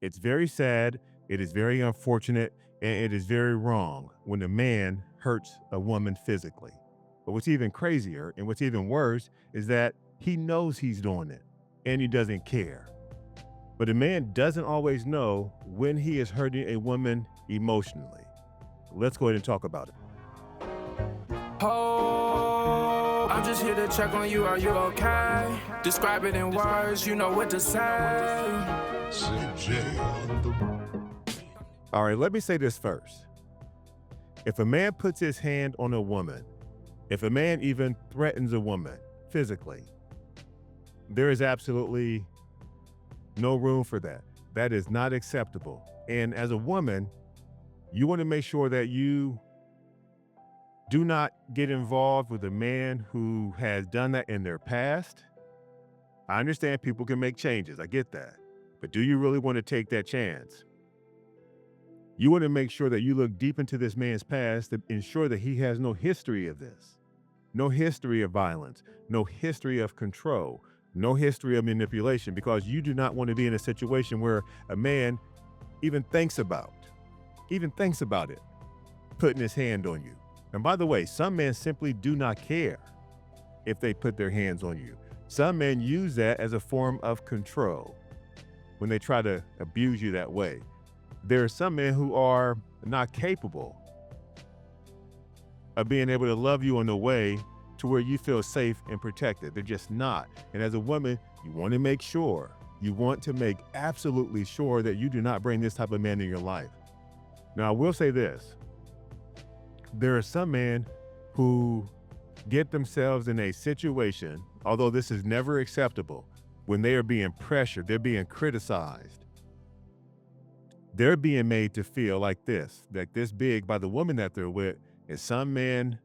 It's very sad, it is very unfortunate, and it is very wrong when a man hurts a woman physically. But what's even crazier and what's even worse is that he knows he's doing it and he doesn't care. But a man doesn't always know when he is hurting a woman emotionally. Let's go ahead and talk about it. Oh, I'm just here to check on you. Are you okay? Describe it in words, you know what to say. All right, let me say this first. If a man puts his hand on a woman, if a man even threatens a woman physically, there is absolutely no room for that. That is not acceptable. And as a woman, you want to make sure that you do not get involved with a man who has done that in their past. I understand people can make changes. I get that. But do you really want to take that chance? You want to make sure that you look deep into this man's past to ensure that he has no history of this, no history of violence, no history of control, no history of manipulation, because you do not want to be in a situation where a man even thinks about it, putting his hand on you. And by the way, some men simply do not care if they put their hands on you. Some men use that as a form of control when they try to abuse you that way. There are some men who are not capable of being able to love you in a way to where you feel safe and protected. They're just not. And as a woman, you want to make absolutely sure that you do not bring this type of man in your life. Now, I will say this. There are some men who get themselves in a situation, although this is never acceptable, when they are being pressured, they're being criticized. They're being made to feel like this big by the woman that they're with. And some men,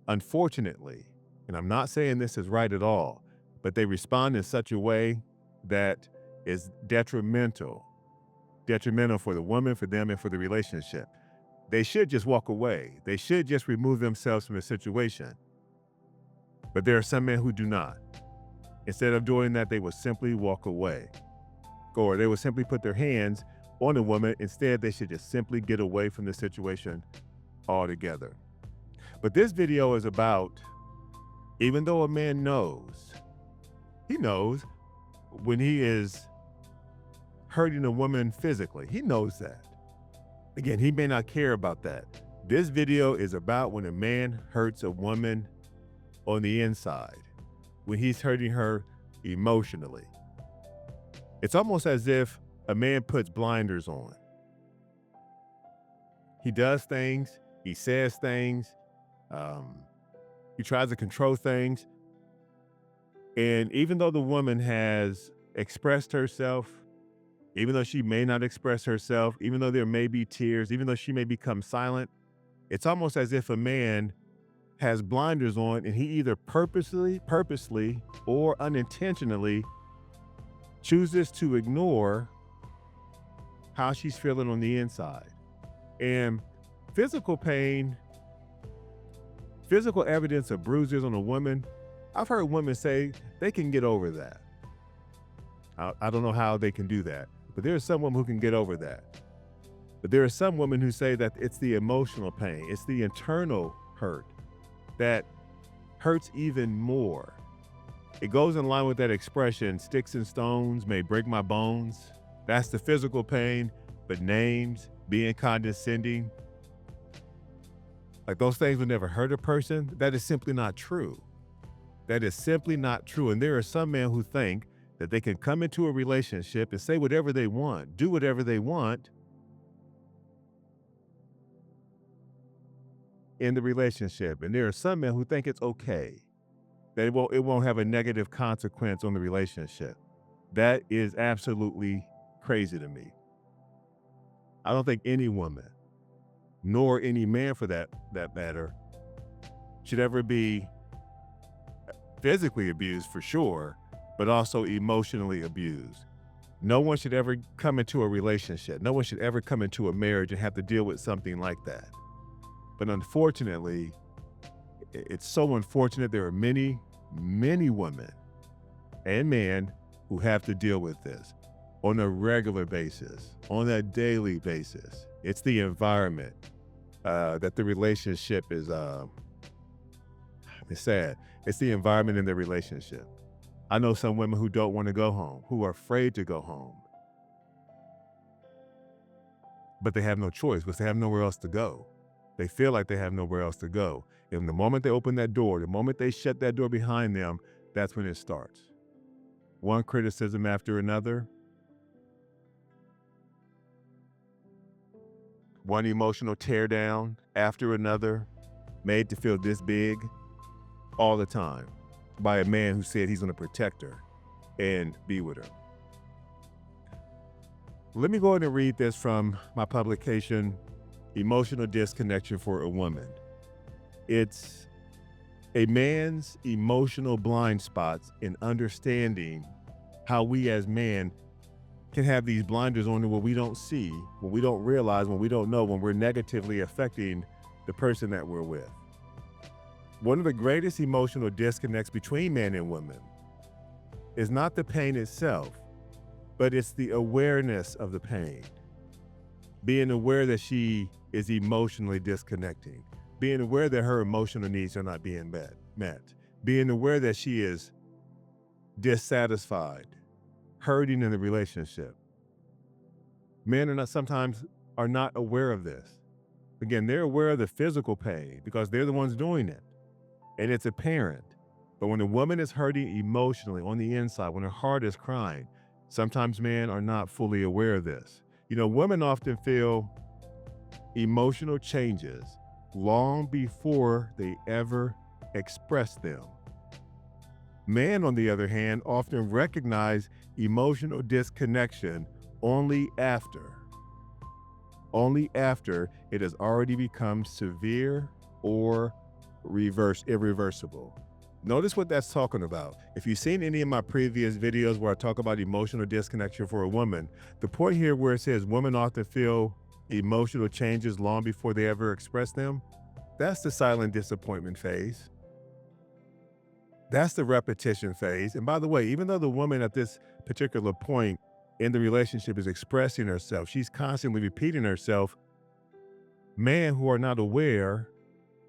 unfortunately, and I'm not saying this is right at all, but they respond in such a way that is detrimental for the woman, for them, and for the relationship. They should just walk away. They should just remove themselves from the situation. But there are some men who do not. Instead of doing that, they will simply walk away. Or they will simply put their hands on a woman. Instead, they should just simply get away from the situation altogether. But this video is about, even though a man knows when he is hurting a woman physically, he knows that. Again, he may not care about that. This video is about when a man hurts a woman on the inside, when he's hurting her emotionally. It's almost as if a man puts blinders on. He does things, he says things, he tries to control things. And even though the woman has expressed herself, even though she may not express herself, even though there may be tears, even though she may become silent, it's almost as if a man has blinders on and he either purposely or unintentionally chooses to ignore how she's feeling on the inside. And physical pain, physical evidence of bruises on a woman, I've heard women say they can get over that. I don't know how they can do that, but there are some women who can get over that. But there are some women who say that it's the emotional pain, it's the internal hurt that hurts even more. It goes in line with that expression, sticks and stones may break my bones. That's the physical pain, but names, being condescending, like those things would never hurt a person. That is simply not true. That is simply not true. And there are some men who think that they can come into a relationship and say whatever they want, do whatever they want in the relationship. And there are some men who think it's okay, that it won't have a negative consequence on the relationship. That is absolutely crazy to me. I don't think any woman, nor any man for that matter, should ever be physically abused for sure, but also emotionally abused. No one should ever come into a relationship. No one should ever come into a marriage and have to deal with something like that. But unfortunately, it's so unfortunate. There are many, many women and men who have to deal with this. on a regular basis, on a daily basis. It's the environment that the relationship is, it's sad. It's the environment in the relationship. I know some women who don't want to go home, who are afraid to go home, but they have no choice because they have nowhere else to go. They feel like they have nowhere else to go. And the moment they open that door, the moment they shut that door behind them, that's when it starts. One criticism after another, one emotional teardown after another, made to feel this big all the time by a man who said he's going to protect her and be with her. Let me go ahead and read this from my publication, Emotional Disconnection for a Woman. It's a man's emotional blind spots in understanding how we as men can have these blinders on where we don't see, when we don't realize, when we don't know, when we're negatively affecting the person that we're with. One of the greatest emotional disconnects between men and women is not the pain itself, but it's the awareness of the pain. Being aware that she is emotionally disconnecting. Being aware that her emotional needs are not being met. Being aware that she is dissatisfied, hurting in the relationship. Men sometimes are not aware of this. Again, they're aware of the physical pain because they're the ones doing it. And it's apparent. But when a woman is hurting emotionally on the inside, when her heart is crying, sometimes men are not fully aware of this. You know, women often feel emotional changes long before they ever express them. Men, on the other hand, often recognize emotional disconnection only after it has already become severe or irreversible. Notice what that's talking about. If you've seen any of my previous videos where I talk about emotional disconnection for a woman, the point here where it says women often feel emotional changes long before they ever express them, that's the silent disappointment phase. That's the repetition phase. And by the way, even though the woman at this particular point in the relationship is expressing herself, she's constantly repeating herself, men who are not aware,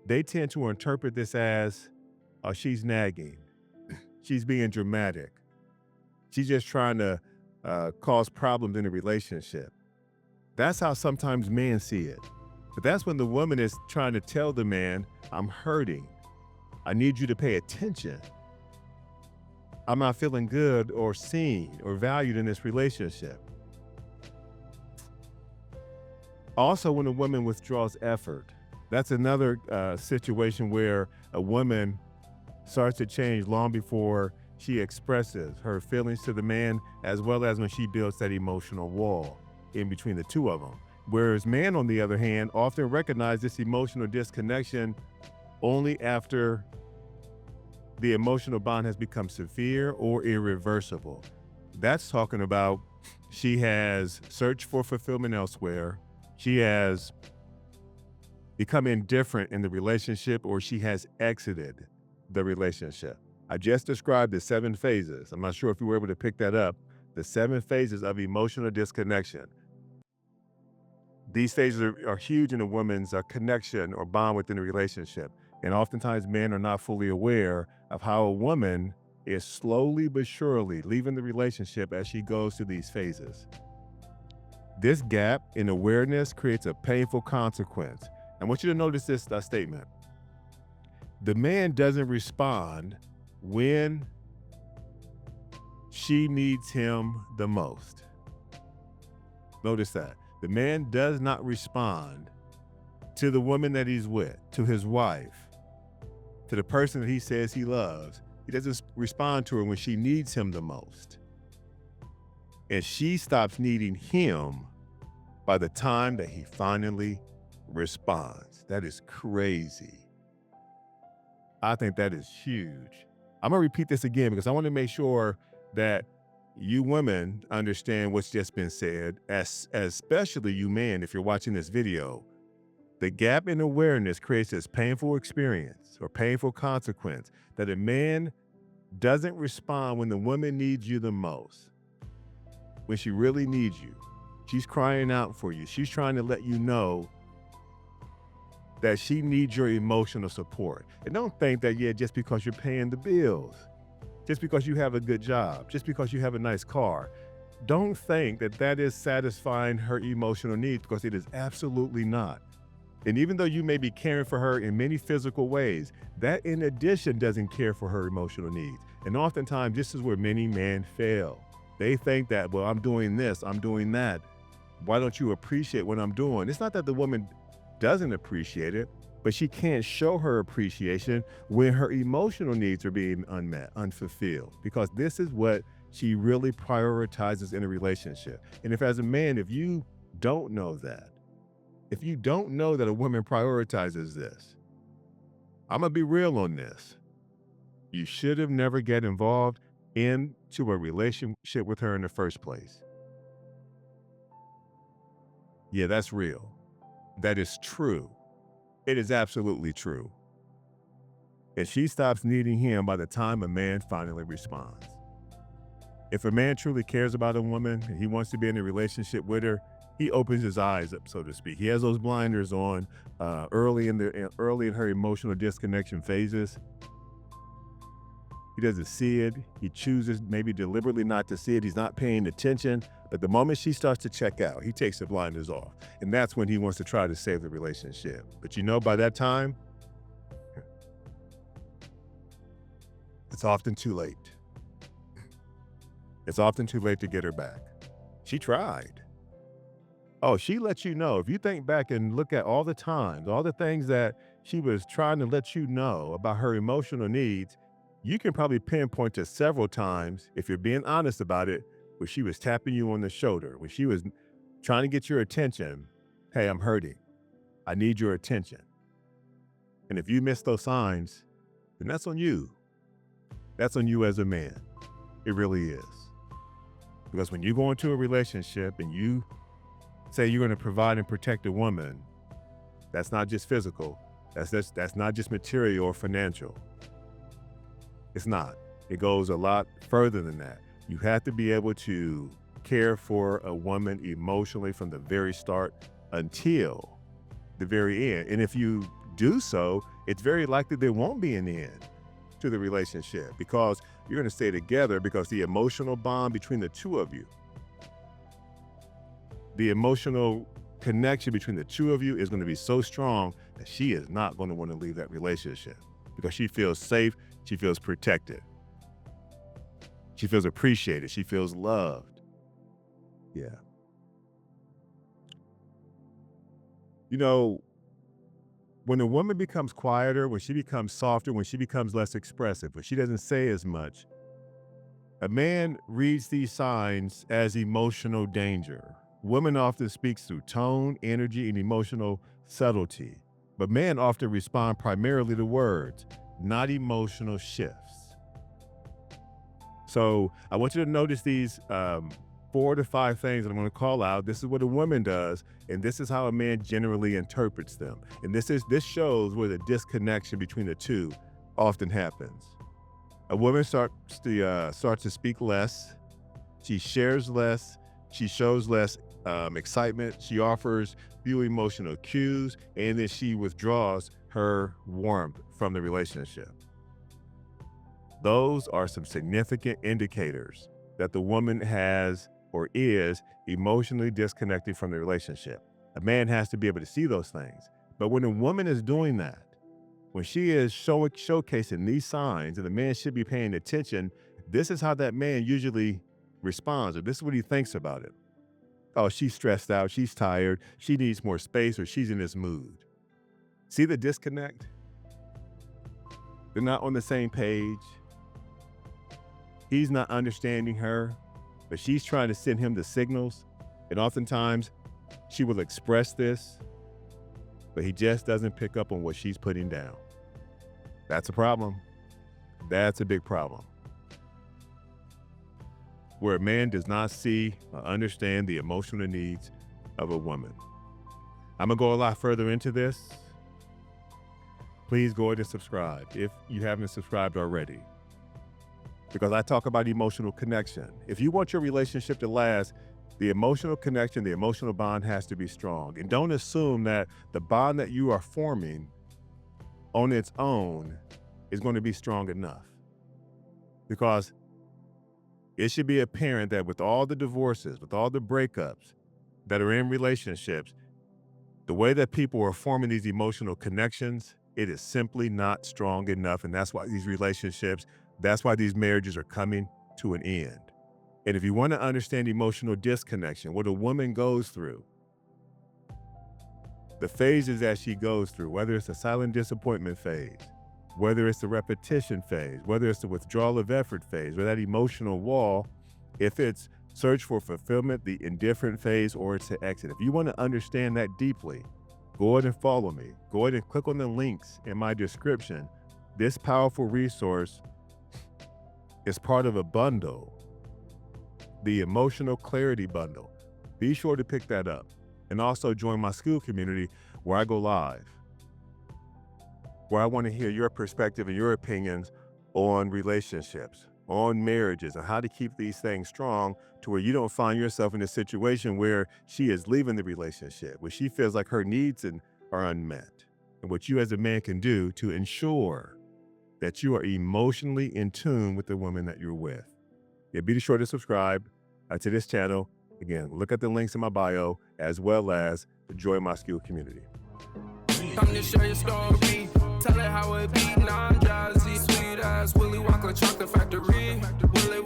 they tend to interpret this as, oh, she's nagging. She's being dramatic. She's just trying to cause problems in a relationship. That's how sometimes men see it. But that's when the woman is trying to tell the man, I'm hurting. I need you to pay attention. I'm not feeling good or seen or valued in this relationship. Also, when a woman withdraws effort, that's another situation where a woman starts to change long before she expresses her feelings to the man, as well as when she builds that emotional wall in between the two of them. Whereas men, on the other hand, often recognize this emotional disconnection only after the emotional bond has become severe or irreversible. That's talking about she has searched for fulfillment elsewhere. She has become indifferent in the relationship, or she has exited the relationship. I just described the 7 phases. I'm not sure if you were able to pick that up. The 7 phases of emotional disconnection. These phases are huge in a woman's connection or bond within a relationship. And oftentimes men are not fully aware of how a woman is slowly but surely leaving the relationship as she goes through these phases. This gap in awareness creates a painful consequence. I want you to notice this statement. The man doesn't respond when she needs him the most. Notice that. The man does not respond to the woman that he's with, to his wife, to the person that he says he loves. He doesn't respond to her when she needs him the most. And she stops needing him by the time that he finally responds. That is crazy. I think that is huge. I'm gonna repeat this again because I want to make sure that you women understand what's just been said, especially you men, if you're watching this video. The gap in awareness creates this painful experience or painful consequence that a man doesn't respond when the woman needs you the most. when she really needs you. She's crying out for you. She's trying to let you know that she needs your emotional support. And don't think that, just because you're paying the bills, just because you have a good job, just because you have a nice car, don't think that that is satisfying her emotional needs, because it is absolutely not. And even though you may be caring for her in many physical ways, that in addition doesn't care for her emotional needs. And oftentimes this is where many men fail. They think that, well, I'm doing this, I'm doing that. Why don't you appreciate what I'm doing? It's not that the woman doesn't appreciate it, but she can't show her appreciation when her emotional needs are being unmet, unfulfilled, because this is what she really prioritizes in a relationship. And if as a man, if you don't know that, if you don't know that a woman prioritizes this, I'm gonna be real on this. You should have never get involved into a relationship with her in the first place. Yeah, that's real. That is true. It is absolutely true. And she stops needing him by the time a man finally responds. If a man truly cares about a woman and he wants to be in a relationship with her, he opens his eyes up, so to speak. He has those blinders on early in her emotional disconnection phases. He doesn't see it. He chooses maybe deliberately not to see it. He's not paying attention. But the moment she starts to check out, he takes the blinders off. And that's when he wants to try to save the relationship. But by that time, it's often too late. It's often too late to get her back. She tried. Oh, she let you know. If you think back and look at all the times, all the things that she was trying to let you know about her emotional needs, you can probably pinpoint to several times, if you're being honest about it, where she was tapping you on the shoulder, when she was trying to get your attention. Hey, I'm hurting. I need your attention. And if you miss those signs, then that's on you. That's on you as a man. It really is. Because when you go into a relationship and you say you're going to provide and protect a woman, that's not just physical. That's not just material or financial. It's not. It goes a lot further than that. You have to be able to care for a woman emotionally from the very start until the very end. And if you do so, it's very likely there won't be an end to the relationship, because you're going to stay together, because the emotional bond between the two of you, the emotional connection between the two of you is going to be so strong that she is not going to want to leave that relationship, because she feels safe. She feels protected. She feels appreciated. She feels loved. Yeah. When a woman becomes quieter, when she becomes softer, when she becomes less expressive, when she doesn't say as much, a man reads these signs as emotional danger. Women often speak through tone, energy, and emotional subtlety, but men often respond primarily to words, not emotional shifts. So I want you to notice these 4 to 5 things that I'm going to call out. This is what a woman does, and this is how a man generally interprets them. And this shows where the disconnection between the two often happens. A woman starts to speak less. She shares less. She shows less excitement. She offers few emotional cues, and then she withdraws her warmth from the relationship. Those are some significant indicators that the woman has or is emotionally disconnected from the relationship. A man has to be able to see those things. But when a woman is doing that, when she is showcasing these signs, and the man should be paying attention, this is how that man usually responds, or this is what he thinks about it. Oh, she's stressed out, she's tired, she needs more space, or she's in this mood. See the disconnect? They're not on the same page. He's not understanding her, but she's trying to send him the signals. And oftentimes she will express this, but he just doesn't pick up on what she's putting down. That's a problem. That's a big problem. Where a man does not see or understand the emotional needs of a woman. I'm gonna go a lot further into this. Please go ahead and subscribe if you haven't subscribed already. because I talk about emotional connection. If you want your relationship to last, the emotional connection, the emotional bond has to be strong. And don't assume that the bond that you are forming on its own is going to be strong enough. Because it should be apparent that with all the divorces, with all the breakups that are in relationships, the way that people are forming these emotional connections, it is simply not strong enough. And that's why these relationships, that's why these marriages are coming to an end. And if you want to understand emotional disconnection, what a woman goes through, the phases that she goes through, whether it's the silent disappointment phase, whether it's the repetition phase, whether it's the withdrawal of effort phase, or that emotional wall, if it's search for fulfillment, the indifferent phase, or it's to exit. If you want to understand that deeply, go ahead and follow me. Go ahead and click on the links in my description. This powerful resource is part of a bundle, the Emotional Clarity Bundle. Be sure to pick that up. And also join my school community where I go live, where I want to hear your perspective and your opinions on relationships, on marriages, and how to keep these things strong to where you don't find yourself in a situation where she is leaving the relationship, where she feels like her needs are unmet, and what you as a man can do to ensure that you are emotionally in tune with the woman that you're with. Yeah, be sure to subscribe to this channel. Again, look at the links in my bio, as well as join my school community. Come to share your story, tell it how it be, non-jazzy, sweet ass Willy Wonka chocolate factory, Willy